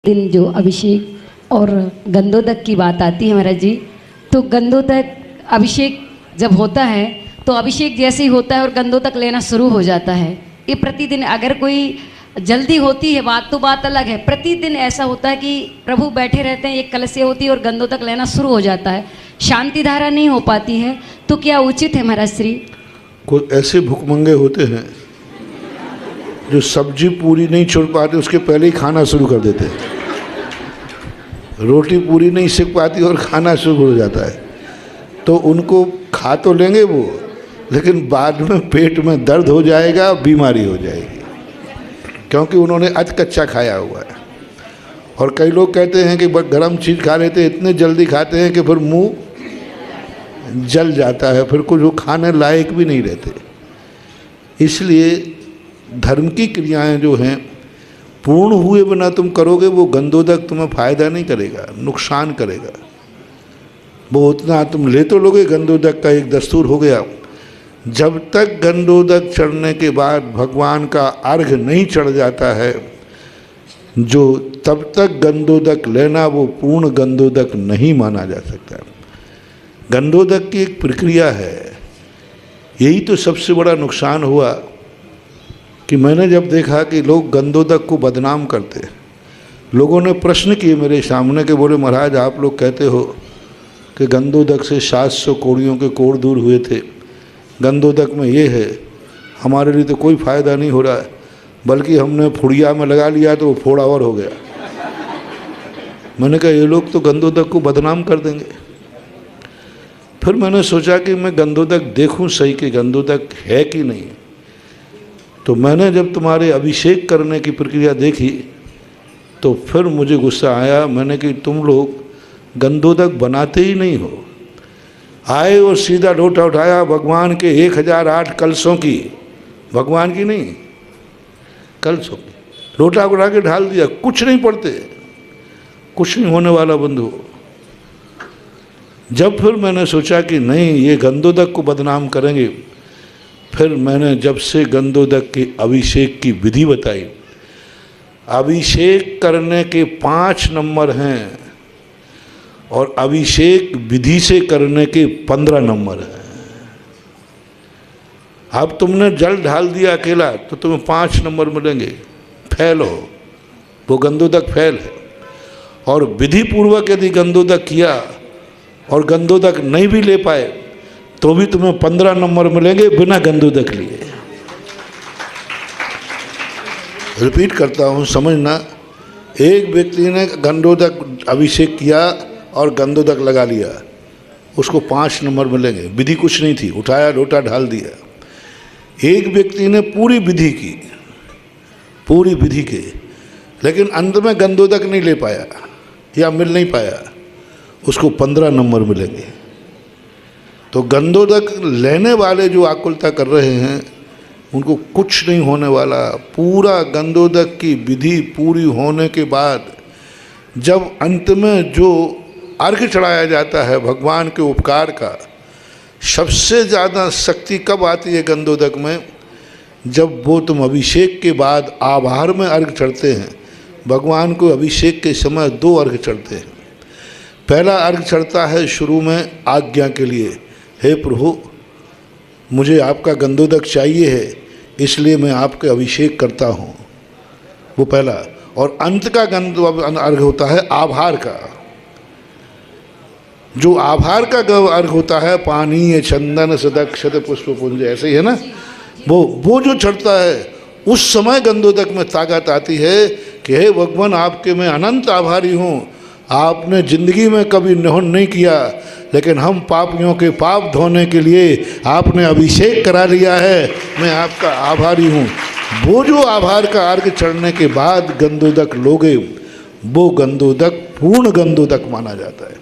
दिन जो अभिषेक और गंधोदक की बात आती है महाराज जी, तो गंधोदक अभिषेक जब होता है तो अभिषेक जैसे ही होता है और गंधोदक लेना शुरू हो जाता है। ये प्रतिदिन अगर कोई जल्दी होती है बात तो बात अलग है, प्रतिदिन ऐसा होता है कि प्रभु बैठे रहते हैं, एक कलशे होती है और गंधोदक लेना शुरू हो जाता है, शांति धारा नहीं हो पाती है, तो क्या उचित है महाराज श्री? कुछ ऐसे भुखमंगे होते हैं जो सब्जी पूरी नहीं छोड़ पाते, उसके पहले ही खाना शुरू कर देते हैं। रोटी पूरी नहीं सेक पाती और खाना शुरू हो जाता है, तो उनको खा तो लेंगे वो, लेकिन बाद में पेट में दर्द हो जाएगा, बीमारी हो जाएगी, क्योंकि उन्होंने अध कच्चा खाया हुआ है। और कई लोग कहते हैं कि गर्म चीज़ खा लेते, इतने जल्दी खाते हैं कि फिर मुंह जल जाता है, फिर कुछ वो खाने लायक भी नहीं रहते। इसलिए धर्म की क्रियाएं जो हैं पूर्ण हुए बिना तुम करोगे, वो गंधोदक तुम्हें फायदा नहीं करेगा, नुकसान करेगा। वो उतना तुम ले तो लोगे, गंधोदक का एक दस्तूर हो गया। जब तक गंधोदक चढ़ने के बाद भगवान का अर्घ नहीं चढ़ जाता है जो, तब तक गंधोदक लेना वो पूर्ण गंधोदक नहीं माना जा सकता। गंधोदक की एक प्रक्रिया है। यही तो सबसे बड़ा नुकसान हुआ कि मैंने जब देखा कि लोग गंधोदक को बदनाम करते। लोगों ने प्रश्न किए मेरे सामने कि बोले महाराज आप लोग कहते हो कि गंधोदक से 700 कोड़ियों के कोड़ दूर हुए थे, गंधोदक में ये है, हमारे लिए तो कोई फ़ायदा नहीं हो रहा है, बल्कि हमने फुड़िया में लगा लिया तो वो फोड़ा और हो गया। मैंने कहा ये लोग तो गंधोदक को बदनाम कर देंगे। फिर मैंने सोचा कि मैं गंधोदक देखूं सही कि गंधोदक है कि नहीं। तो मैंने जब तुम्हारे अभिषेक करने की प्रक्रिया देखी तो फिर मुझे गुस्सा आया। मैंने कि तुम लोग गंधोदक बनाते ही नहीं हो। आए और सीधा लोटा उठाया भगवान के 1008 कलशों की, भगवान की नहीं कलशों की, लोटा उठा के ढाल दिया, कुछ नहीं पड़ते, कुछ नहीं होने वाला बंधु। जब फिर मैंने सोचा कि नहीं ये गंधोदक को बदनाम करेंगे, फिर मैंने जब से गंधोदक के अभिषेक की विधि बताई। अभिषेक करने के 5 नंबर हैं और अभिषेक विधि से करने के 15 नंबर हैं। अब तुमने जल ढाल दिया अकेला तो तुम्हें 5 नंबर मिलेंगे, फैल हो, वो गंधोदक फैल है। और विधि पूर्वक यदि गंधोदक किया और गंधोदक नहीं भी ले पाए तो भी तुम्हें 15 नंबर मिलेंगे बिना गंधोदक लिए। रिपीट करता हूँ, समझना। एक व्यक्ति ने गंधोदक अभिषेक किया और गंधोदक लगा लिया, उसको 5 नंबर मिलेंगे, विधि कुछ नहीं थी, उठाया लोटा ढाल दिया। एक व्यक्ति ने पूरी विधि की, पूरी विधि के, लेकिन अंत में गंधोदक नहीं ले पाया या मिल नहीं पाया, उसको 15 नंबर मिलेंगे। तो गंधोदक लेने वाले जो आकुलता कर रहे हैं उनको कुछ नहीं होने वाला। पूरा गंधोदक की विधि पूरी होने के बाद जब अंत में जो अर्घ चढ़ाया जाता है भगवान के उपकार का, सबसे ज़्यादा शक्ति कब आती है गंधोदक में? जब वो तुम अभिषेक के बाद आभार में अर्घ चढ़ते हैं। भगवान को अभिषेक के समय 2 अर्घ चढ़ते हैं। पहला अर्घ चढ़ता है शुरू में आज्ञा के लिए, हे प्रभु मुझे आपका गंधोदक चाहिए है, इसलिए मैं आपके अभिषेक करता हूँ, वो पहला। और अंत का अर्घ होता है आभार का। जो आभार का अर्घ होता है, पानी चंदन सदक्षत पुष्प पुंज, ऐसे ही है ना, वो जो चढ़ता है उस समय गंधोदक में ताकत आती है कि हे भगवान आपके मैं अनंत आभारी हूँ। आपने जिंदगी में कभी निहन नहीं किया, लेकिन हम पापियों के पाप धोने के लिए आपने अभिषेक करा लिया है, मैं आपका आभारी हूँ। वो जो आभार का अर्घ चढ़ने के बाद गंधोदक लोगे, वो गंधोदक पूर्ण गंधोदक माना जाता है।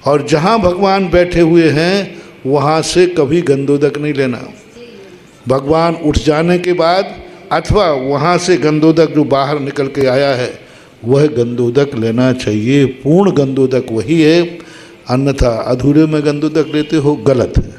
और जहाँ भगवान बैठे हुए हैं वहाँ से कभी गंधोदक नहीं लेना। भगवान उठ जाने के बाद अथवा वहाँ से गंधोदक जो बाहर निकल के आया है वह गंधोदक लेना चाहिए। पूर्ण गंधोदक वही है, अन्यथा अधूरे में गंधोदक लेते हो, गलत है।